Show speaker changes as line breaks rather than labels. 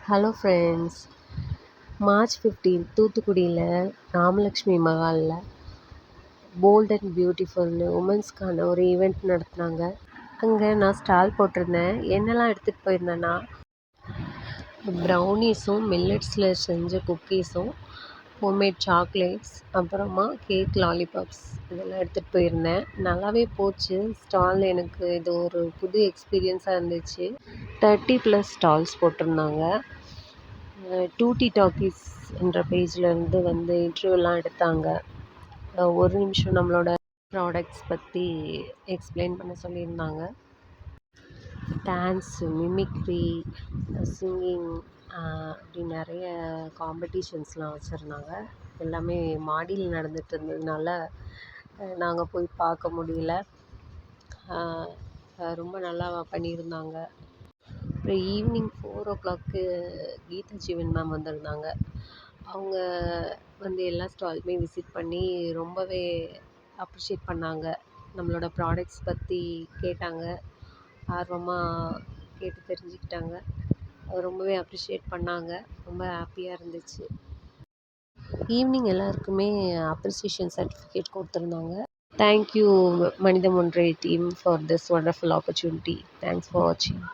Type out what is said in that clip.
Hello friends. March 15 தூத்துக்குடியில் Ramalakshmi மஹாலில் bolt and பியூட்டிஃபுல்னு உமன்ஸ்க்கான ஒரு event நடத்துனாங்க. அங்கே நான் ஸ்டால் போட்டிருந்தேன். என்னெல்லாம் எடுத்துகிட்டு போயிருந்தேன்னா, ப்ரௌனீஸும் மில்லட்ஸில் செஞ்ச குக்கீஸும் ஹோம்மேட் சாக்லேட்ஸ், அப்புறமா கேக், லாலிபாப்ஸ் இதெல்லாம் எடுத்துகிட்டு போயிருந்தேன். நல்லாவே போச்சு ஸ்டால். எனக்கு இது ஒரு புது எக்ஸ்பீரியன்ஸாக இருந்துச்சு. 30+ ஸ்டால்ஸ் போட்டிருந்தாங்க. டூட்டி டாக்கீஸ் என்ற பேஜ்லேருந்து இன்டர்வியூலாம் எடுத்தாங்க. ஒரு நிமிஷம் நம்மளோட ப்ராடக்ட்ஸ் பற்றி எக்ஸ்பிளைன் பண்ண சொல்லியிருந்தாங்க. டான்ஸு, மிமிக்ரி, சிங்கிங் அப்படி நிறைய காம்படிஷன்ஸ்லாம் வச்சுருந்தாங்க. எல்லாமே மாடியில் நடந்துகிட்டு இருந்ததுனால நாங்கள் போய் பார்க்க முடியல. ரொம்ப நல்லா பண்ணியிருந்தாங்க. அப்புறம் evening 4 o'clock Geetha Jeevan ma'am வந்திருந்தாங்க. அவங்க எல்லா ஸ்டாலுமே விசிட் பண்ணி ரொம்பவே அப்ரிஷியேட் பண்ணாங்க. நம்மளோட ப்ராடக்ட்ஸ் பற்றி கேட்டாங்க. ஆர்வமாக கேட்டு தெரிஞ்சுக்கிட்டாங்க. ரொம்பவே அப்ரிஷியேட் பண்ணாங்க. ரொம்ப ஹாப்பியாக இருந்துச்சு. ஈவினிங் எல்லாருக்குமே அப்ரிசியேஷன் சர்டிஃபிகேட் கொடுத்துருந்தாங்க. தேங்க்யூ மனிதம் ஒன்றை team for this wonderful opportunity. Thanks for வாட்சிங்.